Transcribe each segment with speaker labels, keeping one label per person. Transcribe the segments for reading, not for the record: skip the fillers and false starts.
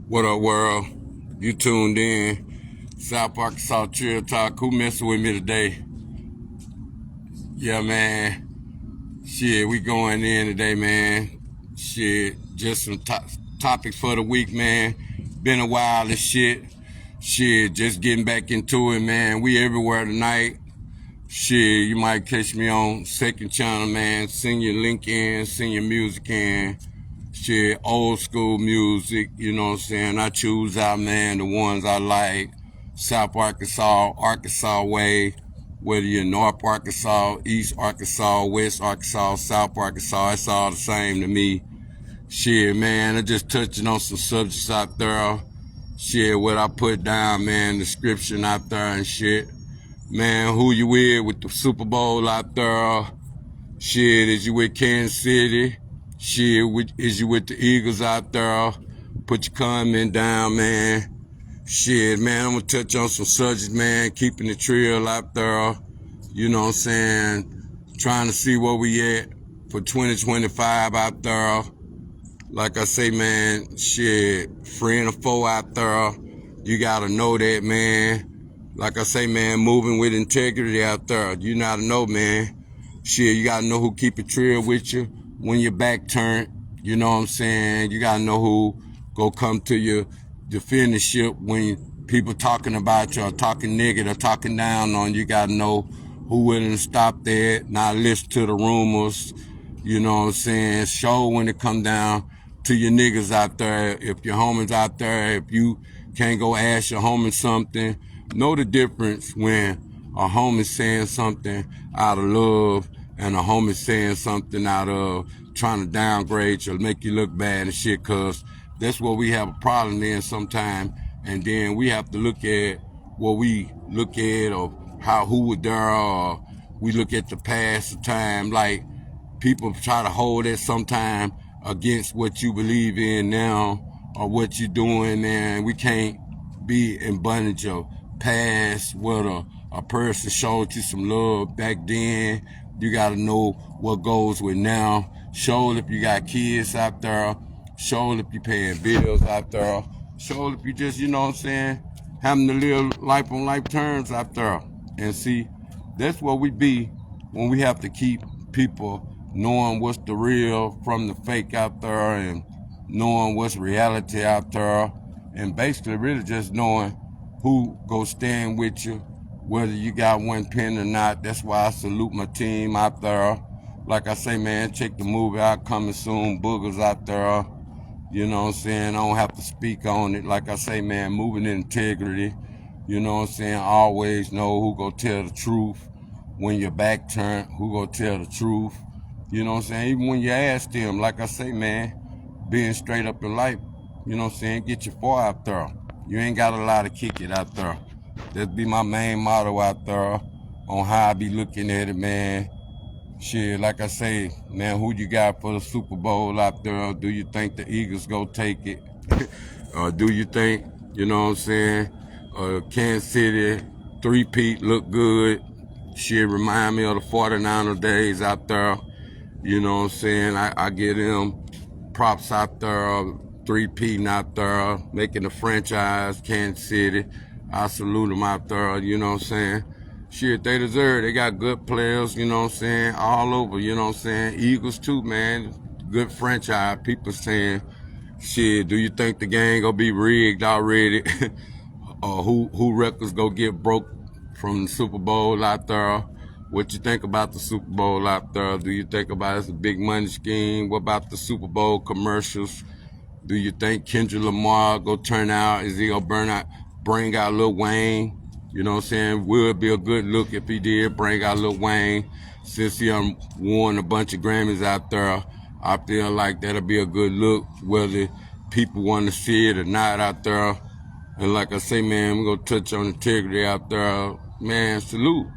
Speaker 1: What up, world? You tuned in. South Arkansas Chill Talk. Who messing with me today? Yeah, man. Shit, we going in today, man. Shit, just some topics for the week, man. Been a while and shit. Shit, just getting back into it, man. We everywhere tonight. Shit, you might catch me on second channel, man. Send your link in, send your music in. Shit, old school music, you know what I'm saying? I choose out, man, the ones I like. South Arkansas, Arkansas way, whether you're North Arkansas, East Arkansas, West Arkansas, South Arkansas, it's all the same to me. Shit, man, I just touching on some subjects out there. Shit, what I put down, man, description out there and shit. Man, who you with the SuperBowl out there? Shit, is you with Kansas City? Shit, is you with the Eagles out there? Put your comment down, man. Shit, man, I'm gonna touch on some subjects, man. Keeping the trail out there. You know what I'm saying? Trying to see where we at for 2025 out there. Like I say, man, shit, friend or foe out there. You gotta know that, man. Like I say, man, moving with integrity out there. You gotta know, man. Shit, you gotta know who keep it real with you when your back turned. You know what I'm saying? You gotta know who go come to you defend the ship when people talking about you or talking negative or talking down on you. You gotta know who willing to stop that, not listen to the rumors. You know what I'm saying? Show when it come down to your niggas out there. If your homies out there, if you can't go ask your homie something, know the difference when a homie saying something out of love and a homie saying something out of trying to downgrade you or make you look bad and shit, cause that's what we have a problem in sometimes. And then we have to look at what we look at or who was there, or we look at the past of time. Like, people try to hold it sometime against what you believe in now or what you're doing, and we can't be in bondage of past where a person showed you some love back then. You gotta know what goes with now. Show if you got kids out there. Show if you paying bills out there. Show if you just, you know what I'm saying, having to live life on life terms out there. And see, that's what we be when we have to keep people knowing what's the real from the fake out there and knowing what's reality out there, and basically really just knowing who go stand with you, whether you got one pen or not. That's why I salute my team out there. Like I say, man, check the movie out coming soon, Boogers out there. You know what I'm saying? I don't have to speak on it. Like I say, man, moving in integrity. You know what I'm saying? Always know who go tell the truth when your back turned, who go tell the truth. You know what I'm saying? Even when you ask them, like I say, man, being straight up in life, you know what I'm saying, get your far out there. You ain't got a lot to kick it out there. That'd be my main motto out there on how I be looking at it, man. Shit, like I say, man, who you got for the SuperBowl out there? Do you think the Eagles go take it? Or do you think, you know what I'm saying, Kansas City three-peat look good? Shit, remind me of the 49er days out there. You know what I'm saying? I get them props out there, three-peating out there, making the franchise, Kansas City. I salute them out there, you know what I'm saying? Shit, they deserve it. They got good players, you know what I'm saying, all over, you know what I'm saying? Eagles too, man. Good franchise. People saying, shit, do you think the game gonna be rigged already? Or who records gonna get broke from the SuperBowl out there? What you think about the SuperBowl out there? Do you think about it's a big money scheme? What about the SuperBowl commercials? Do you think Kendrick Lamar go turn out? Is he gonna bring out Lil Wayne? You know what I'm saying? Would be a good look if he did bring out Lil Wayne. Since he won a bunch of Grammys out there, I feel like that'll be a good look, whether people want to see it or not out there. And like I say, man, we're going to touch on integrity out there. Man, salute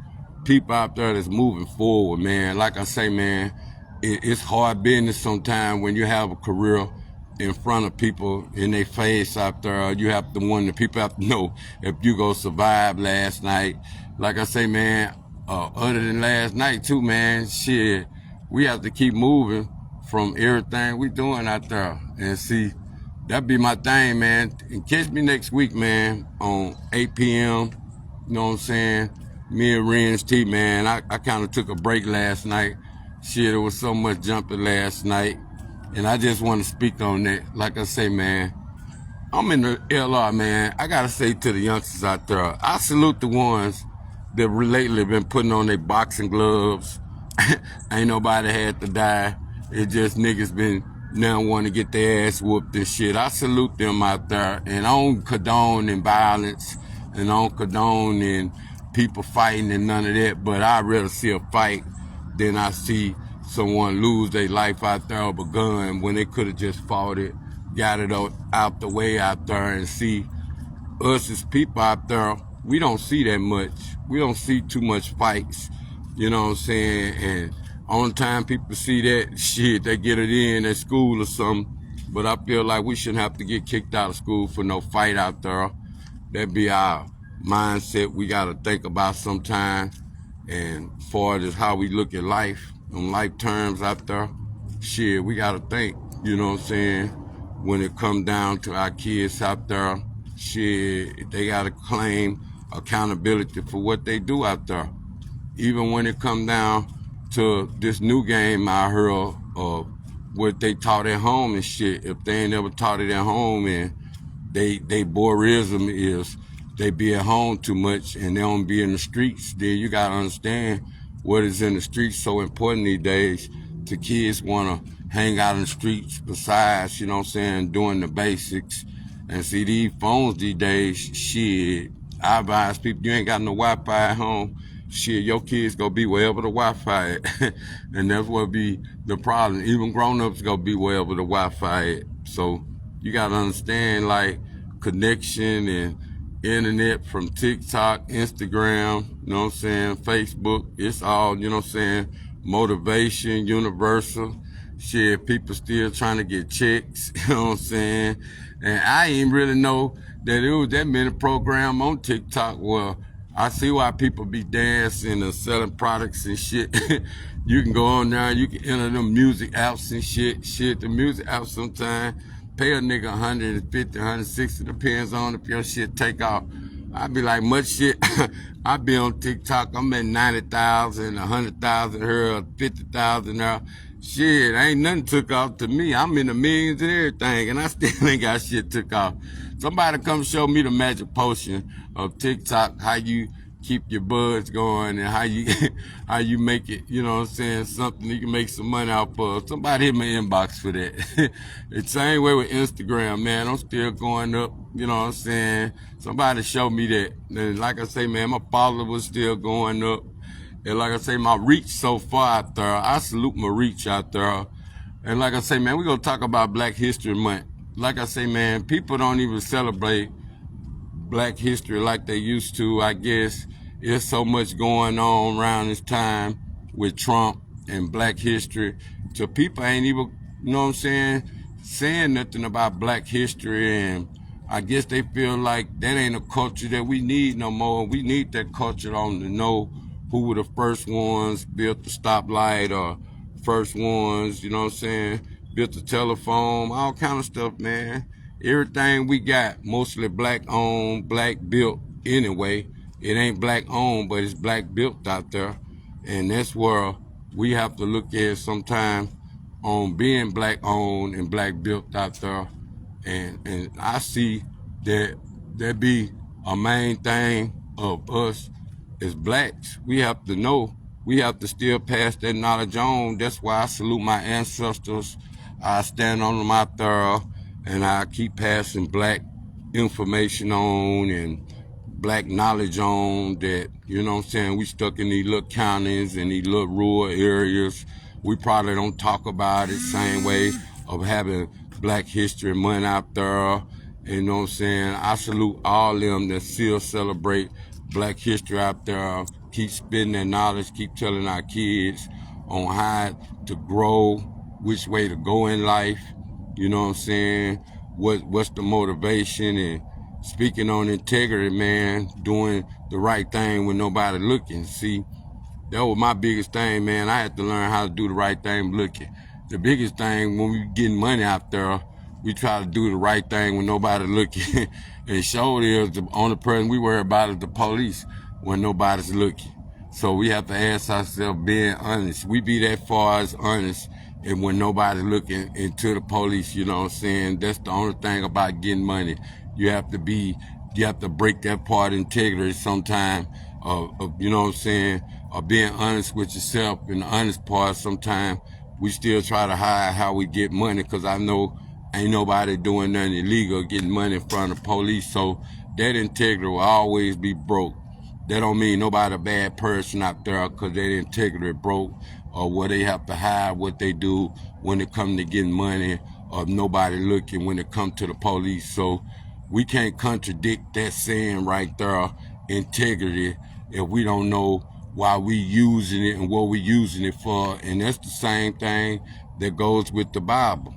Speaker 1: people out there that's moving forward, man. Like I say, man, it's hard business sometimes when you have a career in front of people in their face out there. You have to wonder, people have to know if you go survive last night. Like I say, man, other than last night too, man, shit, we have to keep moving from everything we doing out there and see That be my thing, man. And catch me next week, man, on 8 p.m. You know what I'm saying? Me and Ren's T, man. I kind of took a break last night. Shit, there was so much jumping last night. And I just want to speak on that. Like I say, man, I'm in the LR, man. I got to say to the youngsters out there, I salute the ones that lately been putting on their boxing gloves. Ain't nobody had to die. It just niggas been now want to get their ass whooped and shit. I salute them out there. And I don't condone in violence. And I don't condone in people fighting and none of that. But I'd rather see a fight than I see someone lose their life out there with a gun when they could have just fought it, got it out the way out there. And see, us as people out there, we don't see that much. We don't see too much fights. You know what I'm saying? And only time people see that shit, they get it in at school or something. But I feel like we shouldn't have to get kicked out of school for no fight out there. That be our mindset we got to think about sometime. And as far as how we look at life, on life terms out there, shit, we got to think, you know what I'm saying? When it come down to our kids out there, shit, they got to claim accountability for what they do out there. Even when it come down to this new game I heard of what they taught at home and shit, if they ain't ever taught it at home and they boyism is they be at home too much and they don't be in the streets, then you gotta understand what is in the streets so important these days. The kids wanna hang out in the streets besides, you know what I'm saying, doing the basics. And see these phones these days, shit, I advise people you ain't got no Wi-Fi at home. Shit, your kids gonna be wherever the Wi-Fi at. And that's what be the problem. Even grown-ups gonna be wherever the Wi-Fi at. So you gotta understand like connection and internet from TikTok, Instagram, you know what I'm saying, Facebook, it's all, you know what I'm saying, motivation, universal. Shit, people still trying to get checks, you know what I'm saying? And I ain't really know that it was that many program on TikTok. Well, I see why people be dancing and selling products and shit. You can go on there, you can enter them music apps and shit. Shit, the music apps sometimes pay a nigga 150, 160, depends on if your shit take off. I be like, much shit. I be on TikTok, I'm at 90,000, 100,000 here, 50,000 there. Shit, ain't nothing took off to me. I'm in the millions and everything, and I still ain't got shit took off. Somebody come show me the magic potion of TikTok, how you keep your buds going and how you how you make it, you know what I'm saying, something you can make some money out of. Somebody hit my inbox for that. It's the same way with Instagram, man. I'm still going up, you know what I'm saying. Somebody show me that. And like I say, man, my followers still going up. And like I say, my reach so far out there, I salute my reach out there. And like I say, man, we're going to talk about Black History Month. Like I say, man, people don't even celebrate Black history like they used to. I guess there's so much going on around this time with Trump and Black history. So people ain't even, you know what I'm saying nothing about Black history. And I guess they feel like that ain't a culture that we need no more. We need that culture on to know who were the first ones built the stoplight or first ones, you know what I'm saying, built the telephone, all kind of stuff, man. Everything we got, mostly black owned, black built anyway. It ain't black owned, but it's black built out there. And that's where we have to look at sometime on being black owned and black built out there. And I see that be a main thing of us as blacks. We have to know, we have to still pass that knowledge on. That's why I salute my ancestors. I stand on them out there, and I keep passing black information on and black knowledge on that, you know what I'm saying, we stuck in these little counties and these little rural areas. We probably don't talk about it same way of having Black History Month out there. You know what I'm saying? I salute all them that still celebrate Black history out there. Keep spitting that knowledge, keep telling our kids on how to grow, which way to go in life. You know what I'm saying? What's the motivation, and speaking on integrity, man, doing the right thing when nobody looking. See, that was my biggest thing, man. I had to learn how to do the right thing looking. The biggest thing when we getting money out there, We try to do the right thing when nobody looking. And sure is the only person we worry about is the police when nobody's looking. So we have to ask ourselves, being honest. We be that far as honest, and when nobody's looking into the police, you know what I'm saying? That's the only thing about getting money. You have to break that part of integrity sometime, you know what I'm saying, of being honest with yourself. And the honest part, sometimes we still try to hide how we get money, because I know ain't nobody doing nothing illegal getting money in front of police. So that integrity will always be broke. That don't mean nobody a bad person out there because their integrity broke, or where they have to hide what they do when it comes to getting money, or nobody looking when it comes to the police. So we can't contradict that saying right there, integrity, if we don't know why we using it and what we using it for. And that's the same thing that goes with the Bible.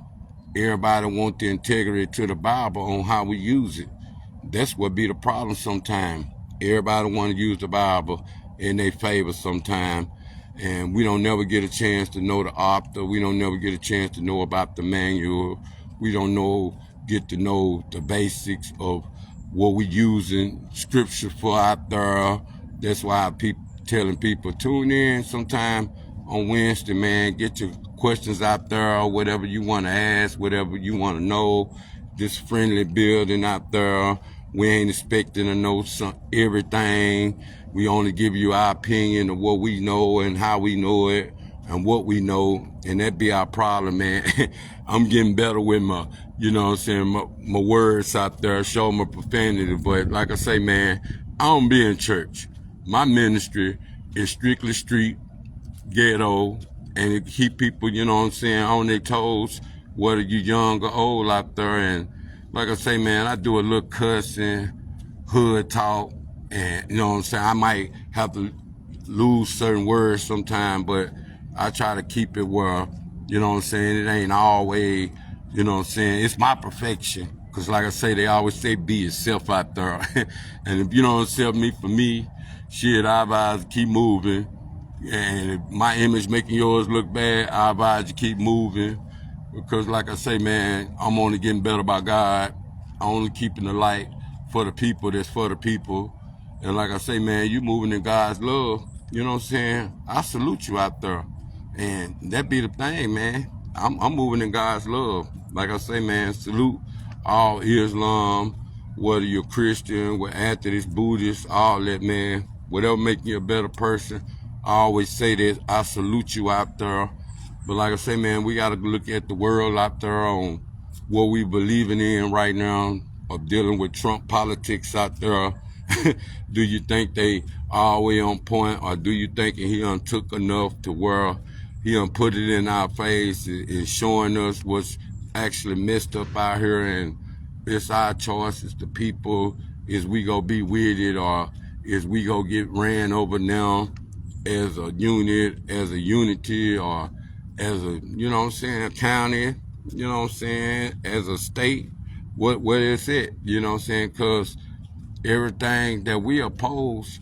Speaker 1: Everybody want the integrity to the Bible on how we use it. That's what be the problem sometimes. Everybody want to use the Bible in their favor sometimes, and we don't never get a chance to know the author. We don't never get a chance to know about the manual. We don't get to know the basics of what we using scripture for out there. That's why telling people, tune in sometime on Wednesday, man. Get your questions out there, or whatever you want to ask, whatever you want to know. This friendly building out there. We ain't expecting to know everything. We only give you our opinion of what we know and how we know it and what we know. And that be our problem, man. I'm getting better with my, you know what I'm saying, my words out there, show my profanity. But like I say, man, I don't be in church. My ministry is strictly street, ghetto, and it keep people, you know what I'm saying, on their toes, whether you young or old out there. And like I say, man, I do a little cussing, hood talk, and you know what I'm saying, I might have to lose certain words sometime, but I try to keep it where, you know what I'm saying, it ain't always, you know what I'm saying, it's my perfection. Because like I say, they always say be yourself out there. And if you don't accept me for me, shit, I advise to keep moving. And if my image making yours look bad, I advise you keep moving. Because like I say, man, I'm only getting better by God. I'm only keeping the light for the people that's for the people. And like I say, man, you moving in God's love. You know what I'm saying? I salute you out there. And that be the thing, man. I'm moving in God's love. Like I say, man, salute all Islam, whether you're Christian, whether Atheist, Buddhist, all that, man. Whatever make you a better person. I always say this, I salute you out there. But like I say, man, we got to look at the world out there on what we believing in right now, or dealing with Trump politics out there. Do you think they all the way on point, or do you think he took enough to where he put it in our face and showing us what's actually messed up out here? And it's our choice as the people. Is we gonna be with it, or is we gonna get ran over now as a unit, as a unity, or as a, you know what I'm saying, a county, you know what I'm saying, as a state? What is it? You know what I'm saying? Because everything that we oppose,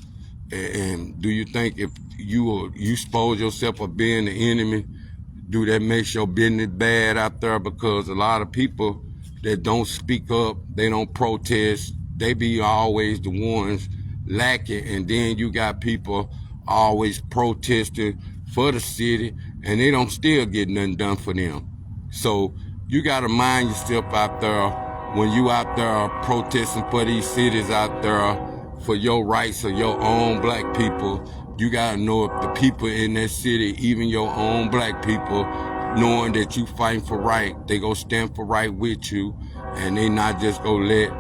Speaker 1: and do you think if you expose yourself of being the enemy, do that make your business bad out there? Because a lot of people that don't speak up, they don't protest, they be always the ones lacking. And then you got people always protesting for the city, and they don't still get nothing done for them. So you got to mind yourself out there when you out there protesting for these cities out there for your rights of your own black people. You got to know if the people in that city, even your own black people, knowing that you fighting for right, they go stand for right with you, and they not just go let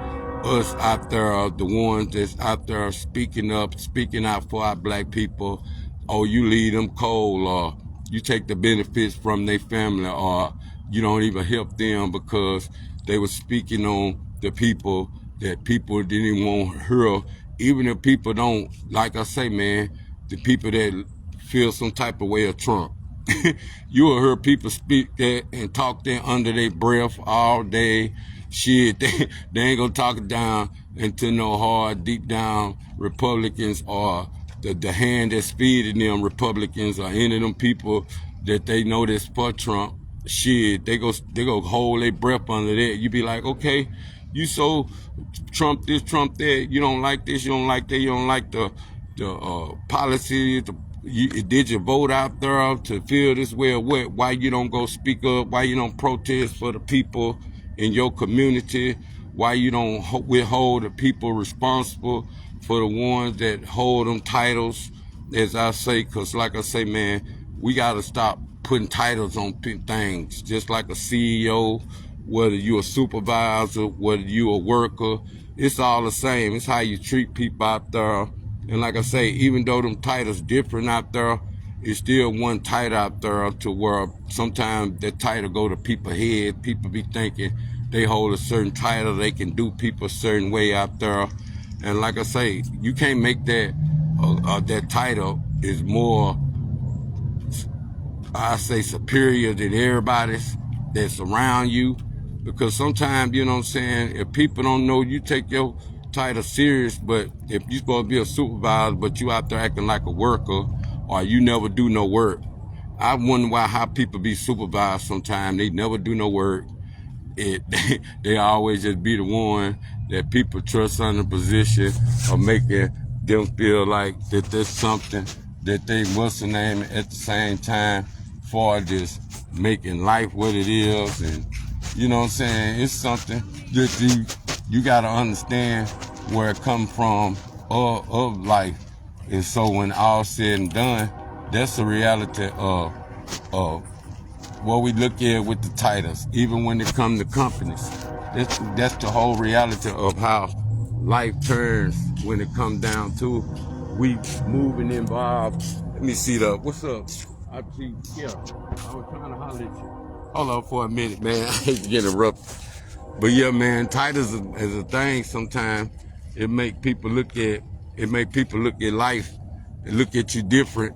Speaker 1: us out there, the ones that's out there speaking up, speaking out for our black people, or you leave them cold, or you take the benefits from their family, or you don't even help them because they were speaking on the people that people didn't even want to hear. Even if people don't, like I say, man, the people that feel some type of way of Trump. You will hear people speak that and talk that under their breath all day. Shit, they ain't gonna talk it down into no hard, deep down Republicans, or the hand that's feeding them Republicans, or any of them people that they know that's for Trump. shit, they go hold their breath under that. You be like, okay, you so Trump this, Trump that. You don't like this, you don't like that, you don't like the policy. Did you vote out there to feel this way or what? Why you don't go speak up? Why you don't protest for the people in your community? Why you don't withhold the people responsible for the ones that hold them titles? As I say, because like I say, man, we got to stop putting titles on things. Just like a CEO, whether you a supervisor, whether you a worker, it's all the same. It's how you treat people out there. And like I say, even though them titles different out there, it's still one title out there to where sometimes that title go to people's head. People be thinking they hold a certain title, they can do people a certain way out there. And like I say, you can't make that that title is more, I say, superior than everybody's that's around you. Because sometimes, you know what I'm saying, if people don't know, you take your title serious, but if you're supposed to be a supervisor, but you out there acting like a worker, or you never do no work, I wonder how people be supervised sometimes. They never do no work. They always just be the one that people trust on the position of making them feel like that there's something that they what's the name at the same time for just making life what it is. And you know what I'm saying, it's something that you gotta understand where it comes from of life. And so when all said and done, that's the reality of what we look at with the titles, even when it comes to companies. That's the whole reality of how life turns when it comes down to we moving involved. Let me see what's up? I see, yeah, I was trying to holler at you. Hold on for a minute, man. I hate to get interrupted. But yeah, man, titles is a thing sometimes. It make people look at life and look at you different.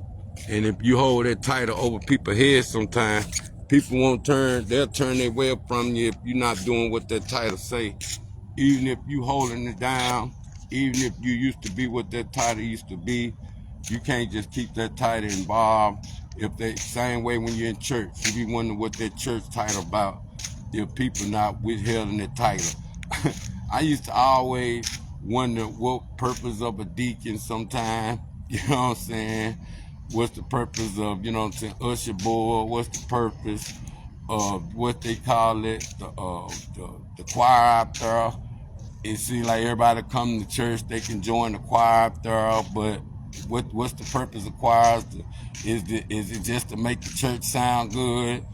Speaker 1: And if you hold that title over people's heads sometimes, people they'll turn their way up from you if you're not doing what that title say. Even if you holding it down, even if you used to be what that title used to be, you can't just keep that title involved. If they same way when you're in church, you be wondering what that church title about. If people not withholding the title. I used to always wonder what purpose of a deacon sometime, you know what I'm saying? What's the purpose of, you know what I'm saying, usher board? What's the purpose of what they call it, the choir out there? It seems like everybody come to church, they can join the choir up there, but what's the purpose of choirs? Is it just to make the church sound good?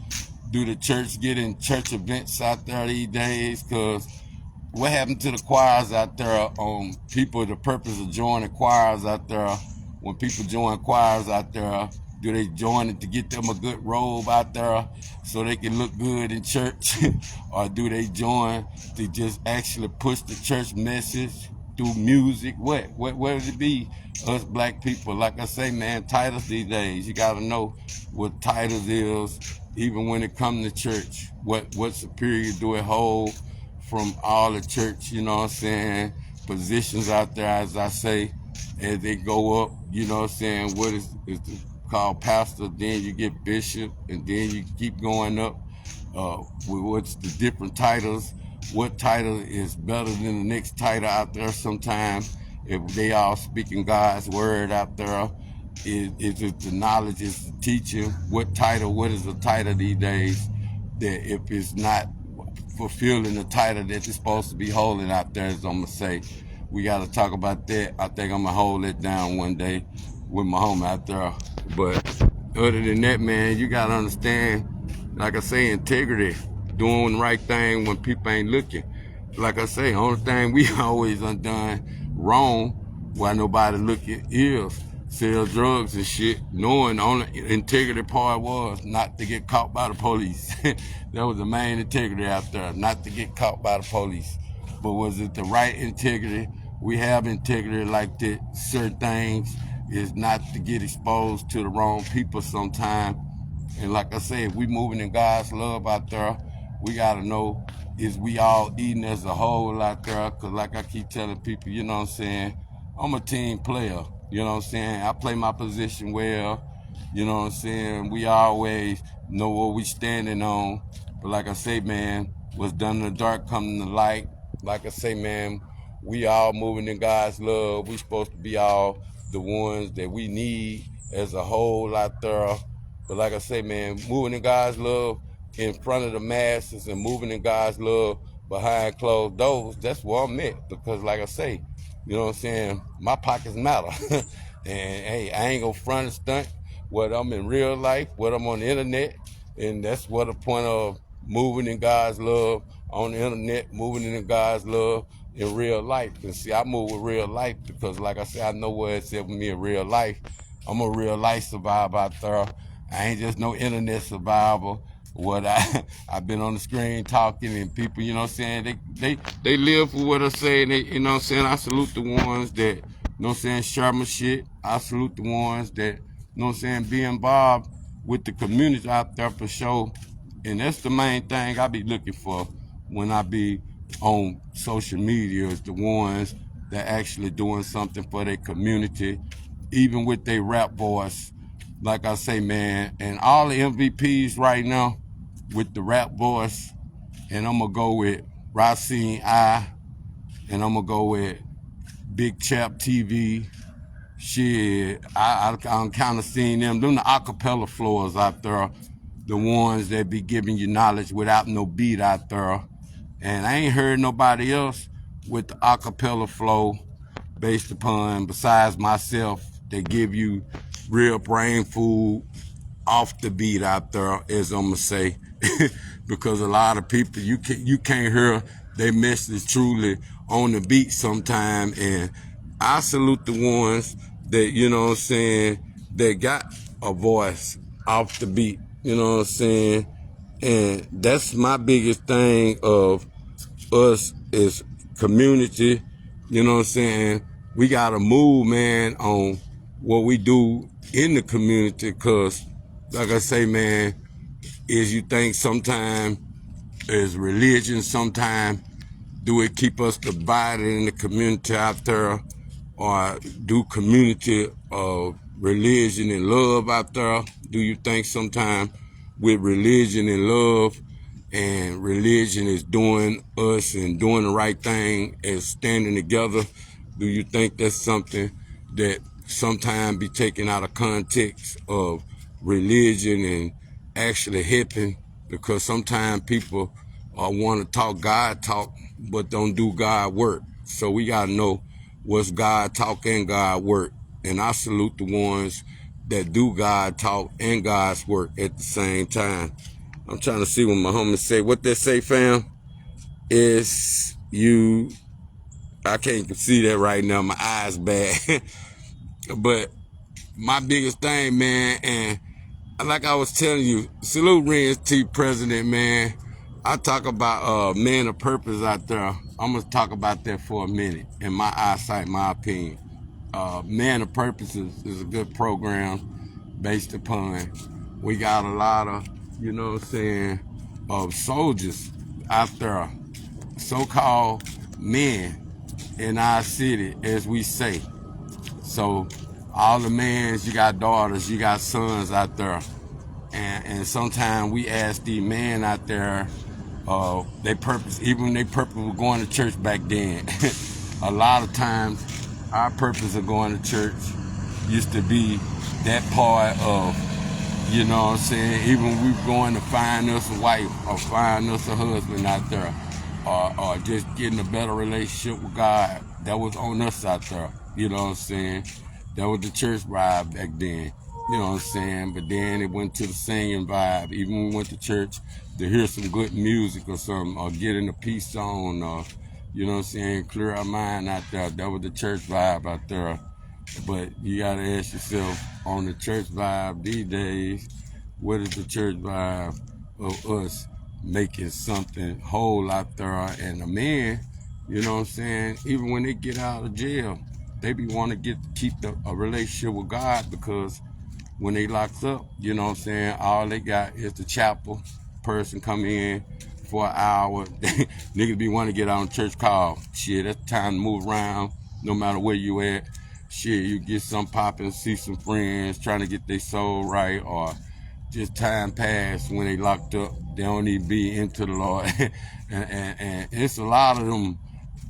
Speaker 1: Do the church get in church events out there these days? Because what happened to the choirs out there? The purpose of joining choirs out there, when people join choirs out there, do they join it to get them a good robe out there so they can look good in church? Or do they join to just actually push the church message through music? What would it be? Us black people, like I say, man, titles these days, you gotta know what titles is, even when it comes to church. What superior do it hold from all the church, you know what I'm saying, positions out there, as I say, as they go up, you know what I'm saying, what is called pastor, then you get bishop, and then you keep going up. What's the different titles? What title is better than the next title out there sometimes? If they all speaking God's word out there, is it the knowledge, is the teaching? What is the title these days that if it's not fulfilling the title that you're supposed to be holding out there, as I'm going to say, we got to talk about that. I think I'm going to hold it down one day with my home out there. But other than that, man, you got to understand, like I say, integrity, doing the right thing when people ain't looking. Like I say, only thing we always undone wrong while nobody looking is sell drugs and shit, knowing the only integrity part was not to get caught by the police. That was the main integrity out there, not to get caught by the police. But was it the right integrity? We have integrity like that. Certain things is not to get exposed to the wrong people sometime. And like I said, if we moving in God's love out there, we got to know, is we all eating as a whole out there? Because like I keep telling people, you know what I'm saying, I'm a team player. You know what I'm saying? I play my position well. You know what I'm saying? We always know what we standing on. But like I say, man, what's done in the dark come in the light. Like I say, man, we all moving in God's love. We supposed to be all the ones that we need as a whole lot thorough. But like I say, man, moving in God's love in front of the masses and moving in God's love behind closed doors, that's where I'm at. Because like I say, you know what I'm saying, my pockets matter. And hey, I ain't gonna front and stunt what I'm in real life, what I'm on the internet. And that's what the point of moving in God's love on the internet, moving in God's love in real life. And see, I move with real life because like I said, I know where it's at with me in real life. I'm a real life survivor out there. I ain't just no internet survivor. What I've been on the screen talking and people, you know what I'm saying, they live for what I say, and they, you know what I'm saying, I salute the ones that, you know what I'm saying, share my shit. I salute the ones that, you know what I'm saying, be involved with the community out there for sure. And that's the main thing I be looking for when I be on social media, is the ones that actually doing something for their community, even with their rap voice. Like I say, man, and all the MVPs right now with the rap voice, and I'm gonna go with Racine I, and I'm gonna go with Big Chap TV. Shit, I'm kind of seeing them. Them the acapella floors out there, the ones that be giving you knowledge without no beat out there. And I ain't heard nobody else with the acapella flow based upon, besides myself, they give you real brain food off the beat out there, as I'm gonna say. Because a lot of people, you can't hear their message truly on the beat sometime. And I salute the ones that, you know what I'm saying, that got a voice off the beat, you know what I'm saying. And that's my biggest thing of us as community, you know what I'm saying. We gotta move, man, on what we do in the community, cause like I say, man, is you think sometimes as religion, sometimes do it keep us divided in the community out there, or do community religion and love out there? Do you think sometimes with religion and love, and religion is doing us and doing the right thing as standing together, do you think that's something that sometimes be taken out of context of religion and actually helping? Because sometimes people want to talk God talk but don't do God work. So we got to know what's God talk and God work. And I salute the ones that do God talk and God's work at the same time. I'm trying to see what my homies say. What they say, fam, is you, I can't see that right now. My eyes bad. But my biggest thing, man, and like I was telling you, salute Ren's T President, man. I talk about man of purpose out there. I'm going to talk about that for a minute, in my eyesight, my opinion. Man of Purpose is a good program based upon, we got a lot of, you know what I'm saying, of soldiers out there, so-called men in our city, as we say. So all the men, you got daughters, you got sons out there. And sometimes we ask these men out there, they purpose, even they purpose of going to church back then. A lot of times, our purpose of going to church used to be that part of, you know what I'm saying, even when we were going to find us a wife or find us a husband out there, or just getting a better relationship with God, that was on us out there, you know what I'm saying. That was the church vibe back then. You know what I'm saying? But then it went to the singing vibe. Even when we went to church to hear some good music or something, or get in a peace zone, or, you know what I'm saying, clear our mind out there. That was the church vibe out there. But you gotta ask yourself, on the church vibe these days, what is the church vibe of us making something whole out there? And the men, you know what I'm saying, even when they get out of jail, they be wanting to keep a relationship with God, because when they locked up, you know what I'm saying, all they got is the chapel. Person come in for an hour. Niggas be wanting to get on church call. Shit, that's time to move around, no matter where you at. shit, you get some popping, see some friends trying to get their soul right, or just time pass when they locked up. They don't even be into the Lord. and it's a lot of them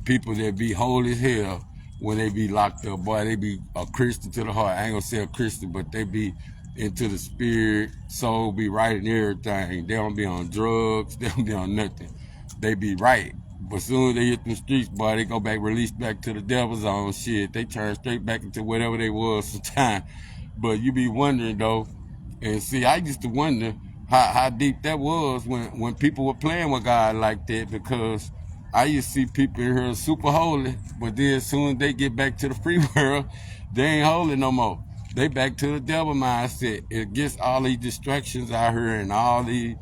Speaker 1: people that be holy as hell when they be locked up. Boy, they be a Christian to the heart. I ain't gonna say a Christian, but they be into the spirit, soul be right and everything. They don't be on drugs. They don't be on nothing. They be right. But soon as they hit the streets, boy, they go back, release back to the devil's own shit. They turn straight back into whatever they was sometimes. But you be wondering though, and see, I used to wonder how deep that was when people were playing with God like that, because I used to see people in here super holy, but then as soon as they get back to the free world, they ain't holy no more. They back to the devil mindset. It gets all these distractions out here and all these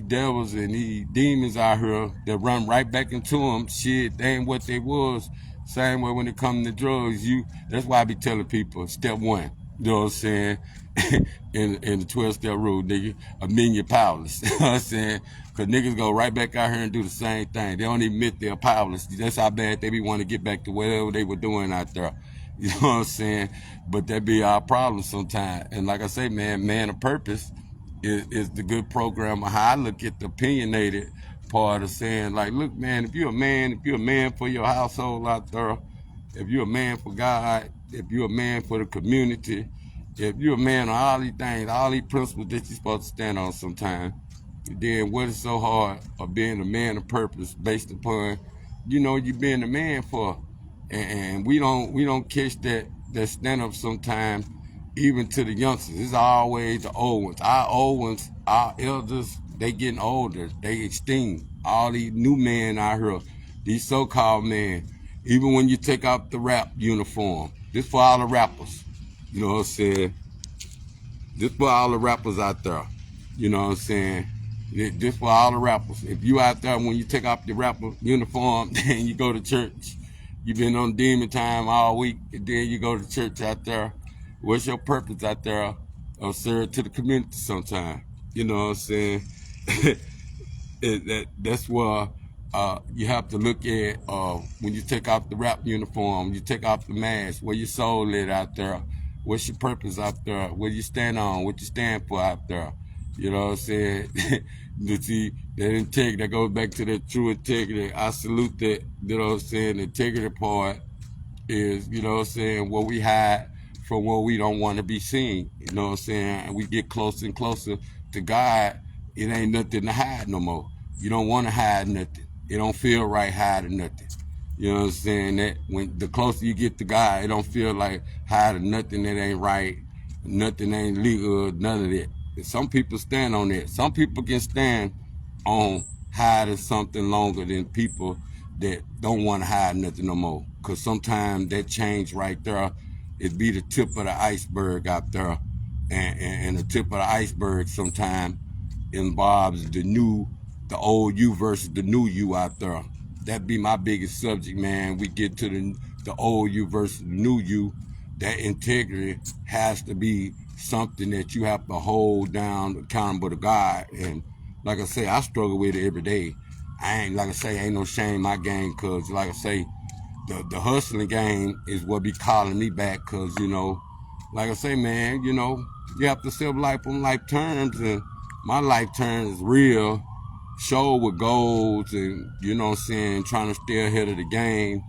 Speaker 1: devils and these demons out here that run right back into them. Shit, they ain't what they was. Same way when it comes to drugs, that's why I be telling people, step one, you know what I'm saying? in the 12-step rule, nigga, amend your powerless. You know what I'm saying? Because niggas go right back out here and do the same thing. They don't admit they're powerless. That's how bad they be wanting to get back to whatever they were doing out there. You know what I'm saying? But that be our problem sometimes. And like I say, man of purpose is the good program of how I look at the opinionated part of saying, like, look, man, if you're a man for your household out there, if you're a man for God, if you're a man for the community, if you're a man on all these things, all these principles that you're supposed to stand on sometimes, then what is so hard of being a man of purpose based upon, you being a man for? And we don't catch that stand up sometimes, even to the youngsters. It's always the old ones. Our old ones, our elders, they getting older. They extinct. All these new men out here, these so-called men, even when you take out the rap uniform, this for all the rappers. You know what I'm saying? This for all the rappers out there. You know what I'm saying? This for all the rappers. If you out there, when you take off your rapper uniform and you go to church, you've been on demon time all week, and then you go to church out there, what's your purpose out there? Of serve to the community sometime. You know what I'm saying? That's where you have to look at when you take off the rap uniform, you take off the mask, where your soul is out there. What's your purpose out there? What you stand on? What you stand for out there? You know what I'm saying? See, that integrity, that goes back to that true integrity. I salute that, you know what I'm saying? The integrity part is, you know what I'm saying, what we hide from what we don't want to be seen. You know what I'm saying? And we get closer and closer to God, it ain't nothing to hide no more. You don't want to hide nothing. It don't feel right hiding nothing. You know what I'm saying? That when the closer you get to God, it don't feel like hiding nothing that ain't right, nothing ain't legal, none of that. And some people stand on that. Some people can stand on hiding something longer than people that don't want to hide nothing no more. Because sometimes that change right there, it be the tip of the iceberg out there. And the tip of the iceberg sometimes involves the old you versus the new you out there. That be my biggest subject, man. We get to the old you versus the new you. That integrity has to be something that you have to hold down accountable to God. And like I say, I struggle with it every day. Ain't no shame in my game, because like I say, the hustling game is what be calling me back, because, like I say, man, you have to live life on life terms, and my life terms is real, show with goals, and, you know what I'm saying, trying to stay ahead of the game.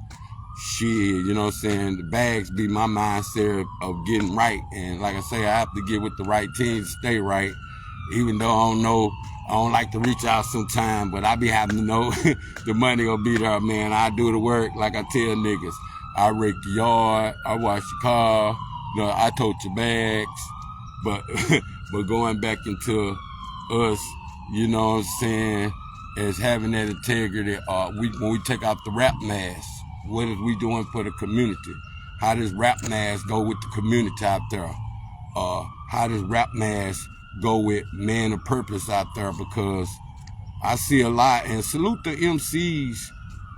Speaker 1: Shit, you know what I'm saying, the bags be my mindset of getting right. And like I say, I have to get with the right team to stay right, even though I don't like to reach out sometime, but I be having to know the money will be there, man. I do the work, like I tell niggas. I rake the yard, I wash your car, I tote your bags. But but going back into us, you know what I'm saying, as having that integrity, when we take out the rap mask, what is we doing for the community? How does rap mask go with the community out there? How does rap mask go with man of purpose out there? Because I see a lot, and salute the MCs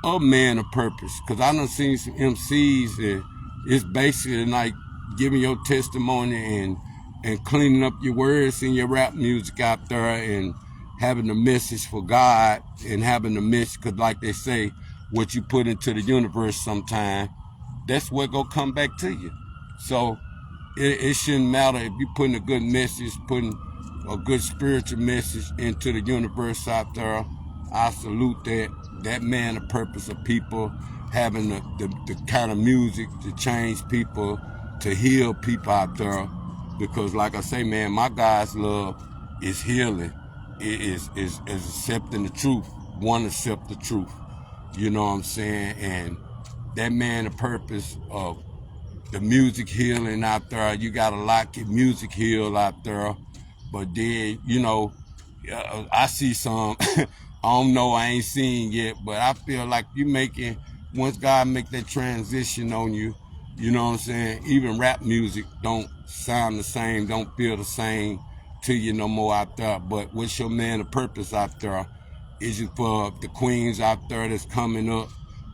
Speaker 1: of man of purpose, because I done seen some MCs and it's basically like giving your testimony and cleaning up your words in your rap music out there, and having a message for God, and having a message, because like they say, what you put into the universe sometime, that's what gonna come back to you. So it shouldn't matter if you're putting a good message, putting a good spiritual message into the universe out there. I salute that man of purpose of people having the kind of music to change people, to heal people out there. Because like I say, man, my God's love is healing. It is accepting the truth. One accept the truth. You know what I'm saying? And that man of purpose of the music healing out there, you gotta like your music heal out there. But then, I see some, I don't know, I ain't seen yet, but I feel like once God make that transition on you, you know what I'm saying? Even rap music don't sound the same, don't feel the same to you no more out there. But what's your man of purpose out there? Is it for the queens out there that's coming up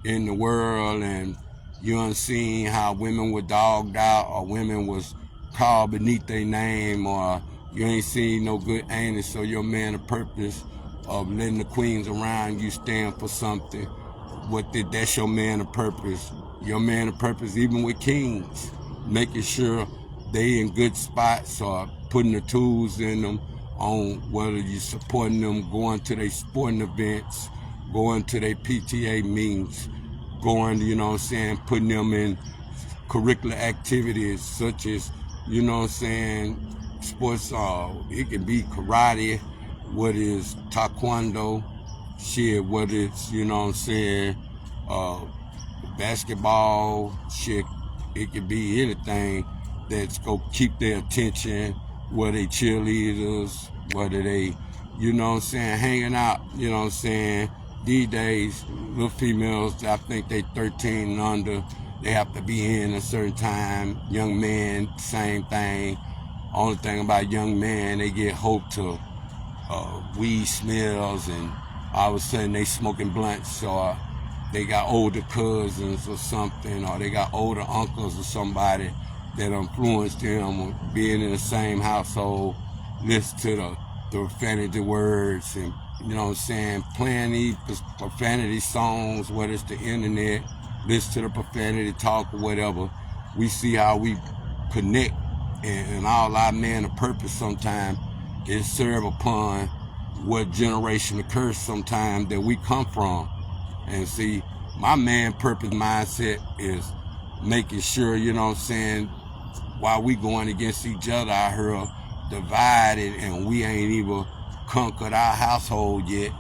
Speaker 1: in the world, and you done seen how women were dogged out or women was called beneath their name, or you ain't seen no good anus, so your man of purpose of letting the queens around you stand for something. That's your man of purpose. Your man of purpose, even with kings, making sure they in good spots or putting the tools in them on whether you supporting them, going to their sporting events, going to their PTA meetings, going, you know what I'm saying, putting them in curricular activities such as, you know what I'm saying, sports, it can be karate, what is taekwondo, shit, what is, you know what I'm saying, basketball, shit, it could be anything that's go keep their attention, whether they cheerleaders, whether they, you know what I'm saying, hanging out, you know what I'm saying. These days, little females, I think they 13 and under, they have to be in a certain time. Young men, same thing. Only thing about young men, they get hooked to weed smells, and all of a sudden they smoking blunts, or they got older cousins or something, or they got older uncles or somebody that influenced them, being in the same household, listen to the profanity words, and you know what I'm saying, playing these profanity songs, whether it's the internet, listen to the profanity talk or whatever. We see how we connect, and all our man of purpose sometimes is serve upon what generation of curse sometimes that we come from. And see, my man purpose mindset is making sure, you know what I'm saying, while we going against each other out here, divided, and we ain't even conquered our household yet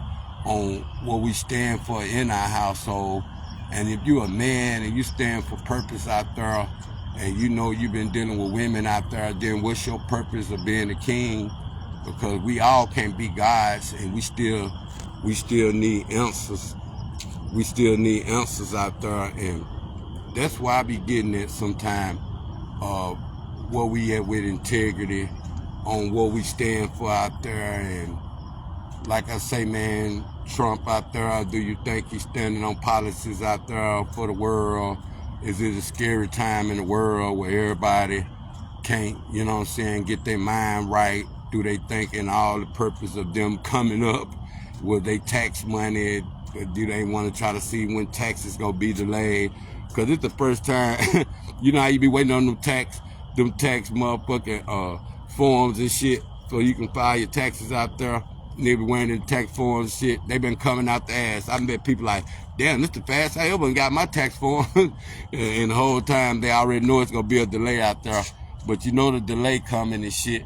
Speaker 1: on what we stand for in our household. And if you're a man and you stand for purpose out there, and you know you've been dealing with women out there, then what's your purpose of being a king? Because we all can't be gods, and we still need answers. We still need answers out there, and that's why I be getting it sometimes. Where we at with integrity, on what we stand for out there, and like I say, man, Trump out there, do you think he's standing on policies out there for the world? Is it a scary time in the world where everybody can't, you know what I'm saying, get their mind right? Do they thinking all the purpose of them coming up with they tax money? Do they want to try to see when taxes gonna be delayed? Because it's the first time, you know how you be waiting on them tax motherfucking forms and shit, so you can file your taxes out there. And they be wearing the tax forms and shit. They been coming out the ass. I met people like, damn, this the fast I ever got my tax form. And the whole time they already know it's gonna be a delay out there. But you know the delay coming and shit.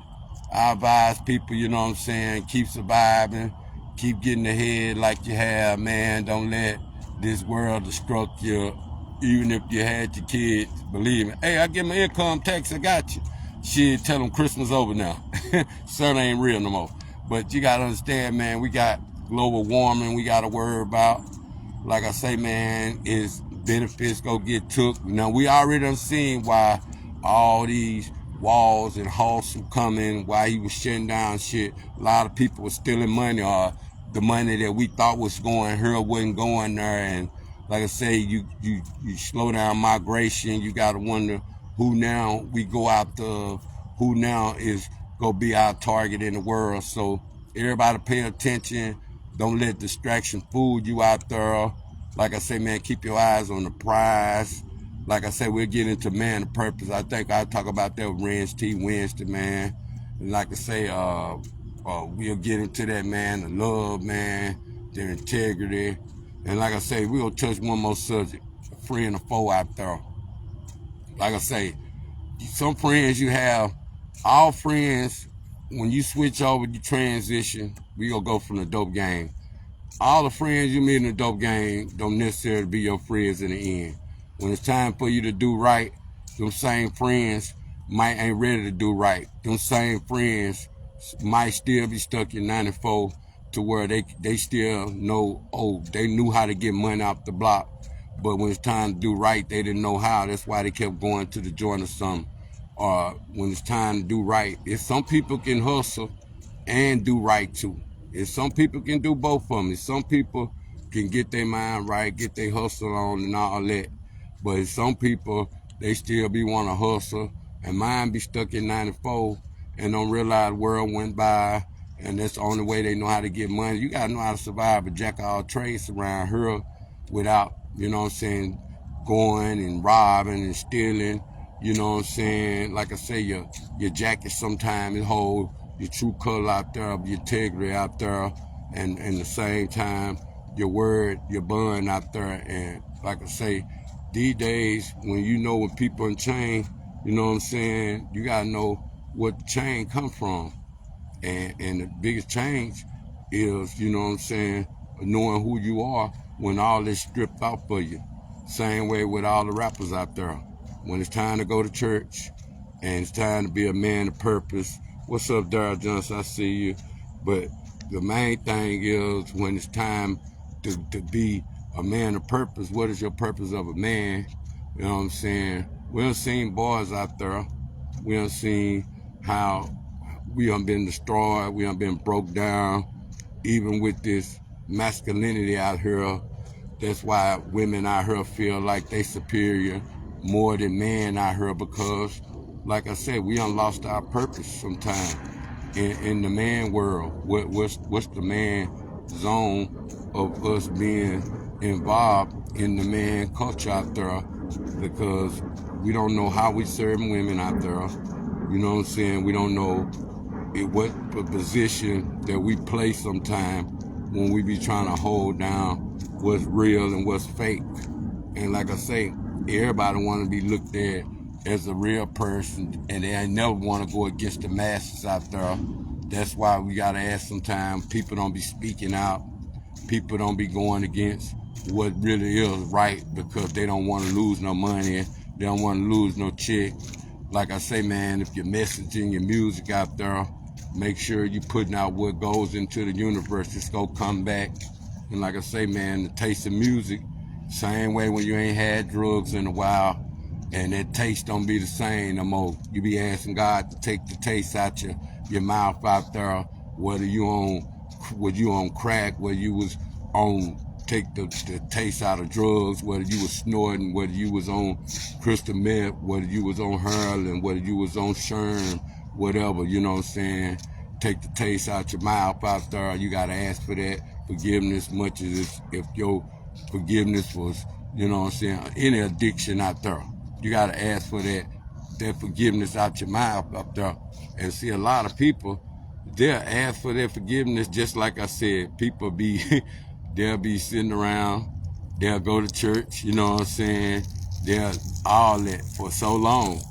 Speaker 1: I advise people, you know what I'm saying, keep surviving, keep getting ahead like you have, man. Don't let this world destruct you. Even if you had your kids, believe me. Hey, I get my income tax, I got you. Shit, tell them Christmas over now. Sun ain't real no more. But you gotta understand, man, we got global warming we gotta worry about. Like I say, man, is benefits go get took. Now, we already done seen why all these walls and halls were coming, why he was shutting down shit. A lot of people were stealing money, or the money that we thought was going here wasn't going there. And like I say, you slow down migration. You got to wonder who now we go after, who now is going to be our target in the world. So everybody pay attention. Don't let distraction fool you out there. Like I say, man, keep your eyes on the prize. like I said, we'll get into man of purpose. I think I'll talk about that with Range T Wednesday, man. And like I say, we'll get into that, man, the love, man, their integrity. And like I say, we'll touch one more subject, a friend or foe out there. Like I say, some friends you have, all friends, when you switch over, you transition, we gonna go from the dope game. All the friends you meet in the dope game don't necessarily be your friends in the end. When it's time for you to do right, them same friends ain't ready to do right. Them same friends might still be stuck in 94 to where they still know, they knew how to get money off the block. But when it's time to do right, they didn't know how. That's why they kept going to the joint or something. Or when it's time to do right, if some people can hustle and do right too. If some people can do both of them, if some people can get their mind right, get their hustle on and all that. But if some people, they still be want to hustle and mine be stuck in 94 and don't realize the world went by and that's the only way they know how to get money. You got to know how to survive a jack of all trades around here without, you know what I'm saying, going and robbing and stealing. You know what I'm saying? Like I say, your jacket sometimes hold your true color out there, your integrity out there, and the same time, your word, your bond out there. And like I say, these days, when you know when people in chain, you know what I'm saying, you gotta know what the chain come from. And the biggest change is, you know what I'm saying, knowing who you are when all this stripped off for you. Same way with all the rappers out there. When it's time to go to church and it's time to be a man of purpose. What's up, Daryl Johnson? I see you. But the main thing is when it's time to be a man of purpose, what is your purpose of a man? You know what I'm saying? We done seen boys out there. We done seen how we done been destroyed. We done been broke down. Even with this masculinity out here, that's why women out here feel like they superior more than men out here because, like I said, we done lost our purpose sometimes in the man world. What's the man zone of us being involved in the man culture out there because we don't know how we serve women out there. You know what I'm saying? We don't know what position that we play sometimes when we be trying to hold down what's real and what's fake. And like I say, everybody want to be looked at as a real person, and they ain't never want to go against the masses out there. That's why we got to ask sometimes, people don't be speaking out. People don't be going against what really is right because they don't want to lose no money. They don't want to lose no chick. Like I say, man, if your message and your music out there, make sure you putting out what goes into the universe. It's gonna come back. And like I say, man, the taste of music, same way when you ain't had drugs in a while, and that taste don't be the same no more. You be asking God to take the taste out your mouth out there, whether you on crack, whether you was on take the taste out of drugs, whether you was snorting, whether you was on crystal meth, whether you was on heroin, whether you was on sherm, whatever, you know what I'm saying? Take the taste out your mouth out there. You got to ask for that forgiveness much as if your forgiveness was, you know what I'm saying, any addiction out there. You got to ask for that forgiveness out your mouth up there. And see, a lot of people, they'll ask for their forgiveness just like I said. People be, they'll be sitting around, they'll go to church, you know what I'm saying? They'll all that for so long.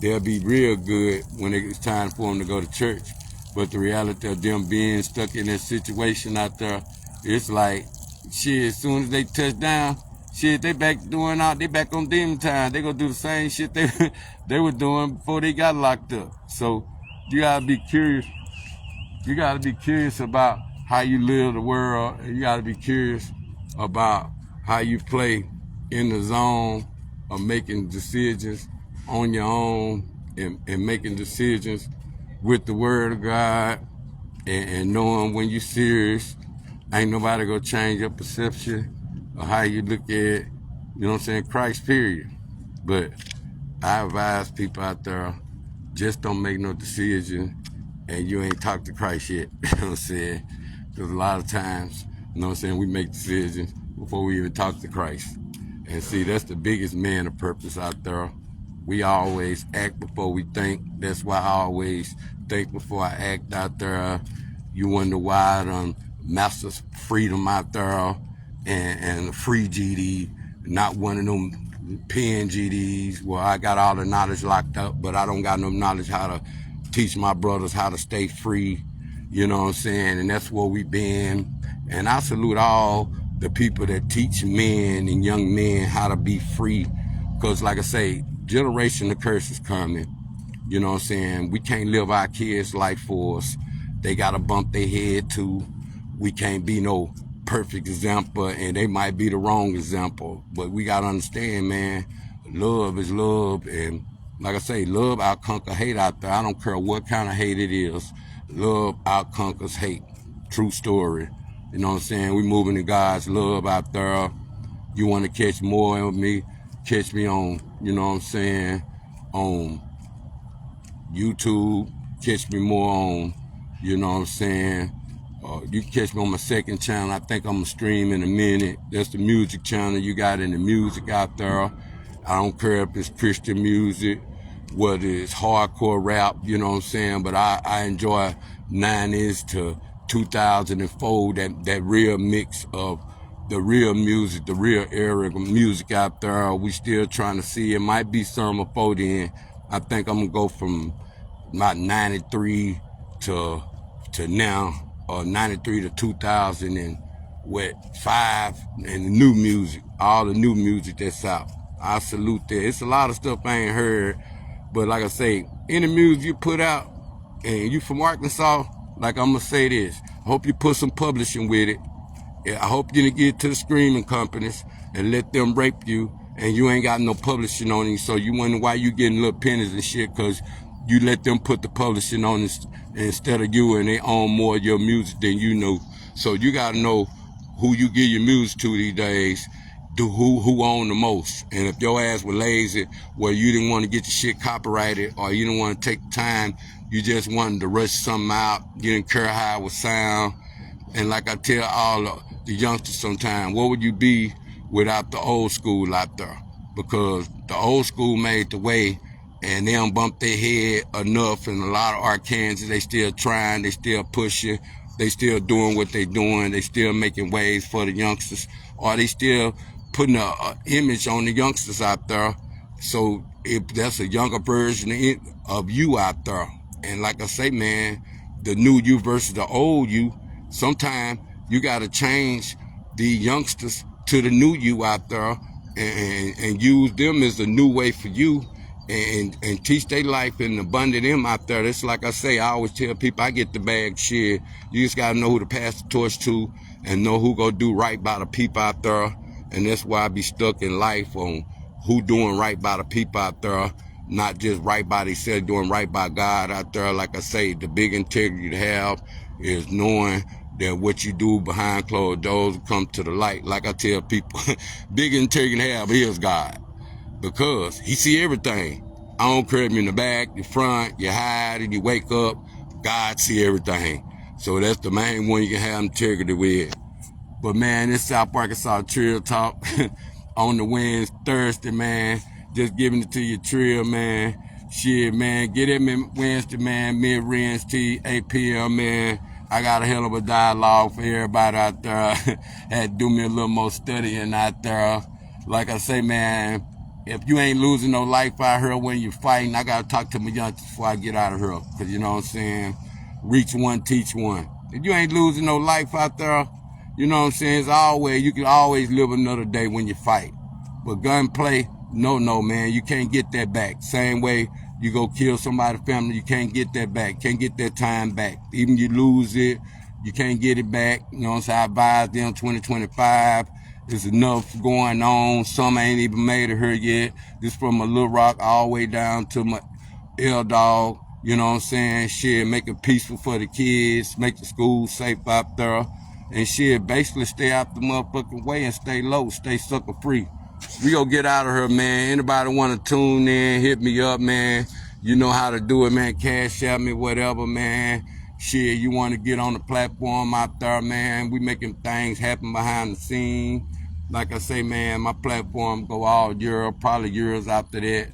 Speaker 1: They'll be real good when it's time for them to go to church. But the reality of them being stuck in that situation out there, it's like, shit, as soon as they touch down, shit, they back on demon time. They gonna do the same shit they were doing before they got locked up. So you gotta be curious. You gotta be curious about how you live the world. And you gotta be curious about how you play in the zone of making decisions on your own and making decisions with the word of God and knowing when you're serious. Ain't nobody gonna change your perception of how you look at, you know what I'm saying, Christ, period. But I advise people out there, just don't make no decision and you ain't talked to Christ yet, you know what I'm saying? Because a lot of times, you know what I'm saying, we make decisions before we even talk to Christ. And see, that's the biggest man of purpose out there. We always act before we think. That's why I always think before I act out there. You wonder why I done masters freedom out there and free GD, not one of them pen GDs where I got all the knowledge locked up, but I don't got no knowledge how to teach my brothers how to stay free. You know what I'm saying? And that's where we been. And I salute all the people that teach men and young men how to be free. Because like I say, generation of curse is coming. You know what I'm saying? We can't live our kids' life for us. They got to bump their head too. We can't be no perfect example, and they might be the wrong example. But we got to understand, man, love is love. And like I say, love outconquer hate out there. I don't care what kind of hate it is. Love outconquers hate. True story. You know what I'm saying? We moving in God's love out there. You want to catch more of me? Catch me on, you know what I'm saying, on YouTube. Catch me more on, you know what I'm saying. You can catch me on my second channel. I think I'm going to stream in a minute. That's the music channel. You got in the music out there. I don't care if it's Christian music, whether it's hardcore rap, you know what I'm saying. But I enjoy 90s to 2004, that real mix of the real music, the real era of music out there. We still trying to see. It might be some before then. I think I'm going to go from about 93 to now, or 93 to 2000 and what, 5, and the new music, all the new music that's out. I salute that. It's a lot of stuff I ain't heard, but like I say, any music you put out, and you from Arkansas, like I'm gonna say this, I hope you put some publishing with it. I hope you didn't get to the screaming companies and let them rape you, and you ain't got no publishing on it, so you wonder why you getting little pennies and shit, because you let them put the publishing on it instead of you, and they own more of your music than you know. So you gotta know who you give your music to these days, who own the most. And if your ass was lazy, where you didn't want to get your shit copyrighted, or you didn't want to take the time, you just wanted to rush something out, you didn't care how it would sound. And like I tell all the youngsters sometimes, what would you be without the old school out there? Because the old school made the way, and they don't bump their head enough. And a lot of Arkansas, they still trying, they still pushing, they still doing what they doing, they still making waves for the youngsters, or they still putting a image on the youngsters out there. So if that's a younger version of you out there. And like I say, man, the new you versus the old you, sometimes you got to change the youngsters to the new you out there, and use them as a new way for you, and teach their life and abundant them out there. That's like I say, I always tell people, I get the bag shit. You just got to know who to pass the torch to, and know who go do right by the people out there. And that's why I be stuck in life on who doing right by the people out there, not just right by themselves, doing right by God out there. Like I say, the big integrity to have is knowing that what you do behind closed doors will come to the light. Like I tell people, big integrity to have is God, because he see everything. I don't care if you're in the back, the front, you hide, and you wake up, God see everything. So that's the main one you can have integrity with. But man, this South Arkansas Trill Talk on the Wednesday, Thursday, man. Just giving it to you, Trill, man. Shit, man. Get at me Wednesday, man. Mid-Wednesday, 8 p.m., man. I got a hell of a dialogue for everybody out there. Had to do me a little more studying out there. Like I say, man, if you ain't losing no life out here when you're fighting, I got to talk to my youngsters before I get out of here. Because, you know what I'm saying, reach one, teach one. If you ain't losing no life out there, you know what I'm saying, it's always, you can always live another day when you fight. But gunplay, no, man, you can't get that back. Same way you go kill somebody's family, you can't get that back. Can't get that time back. Even you lose it, you can't get it back. You know what I'm saying? I advise them 2025. There's enough going on. Some ain't even made it here yet. This from a Little Rock all the way down to my L-Dog. You know what I'm saying? Shit, make it peaceful for the kids. Make the schools safe out there. And shit, basically stay out the motherfucking way and stay low. Stay sucker free. We gonna get out of here, man. Anybody want to tune in, hit me up, man. You know how to do it, man. Cash out me, whatever, man. Shit, you want to get on the platform out there, man. We making things happen behind the scene. Like I say, man, my platform go all year, probably years after that.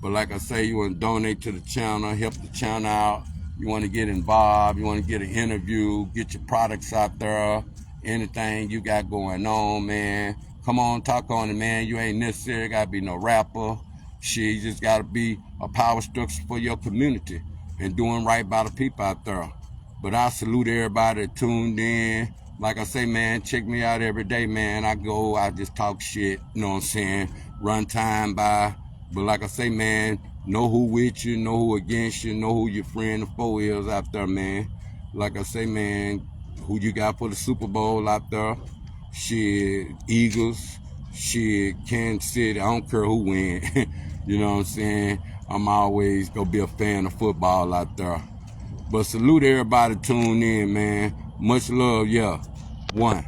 Speaker 1: But like I say, you want to donate to the channel, help the channel out. You want to get involved. You want to get an interview, get your products out there, anything you got going on, man. Come on, talk on it, man. You ain't necessarily got to be no rapper. Shit, you just got to be a power structure for your community and doing right by the people out there. But I salute everybody that tuned in. Like I say, man, check me out every day, man. I just talk shit, you know what I'm saying? Run time by. But like I say, man, know who with you, know who against you, know who your friend or foe is out there, man. Like I say, man, who you got for the Super Bowl out there? Shit, Eagles, shit, Kansas City. I don't care who win. You know what I'm saying? I'm always gonna be a fan of football out there. But salute everybody tuned in, man. Much love, yeah. One.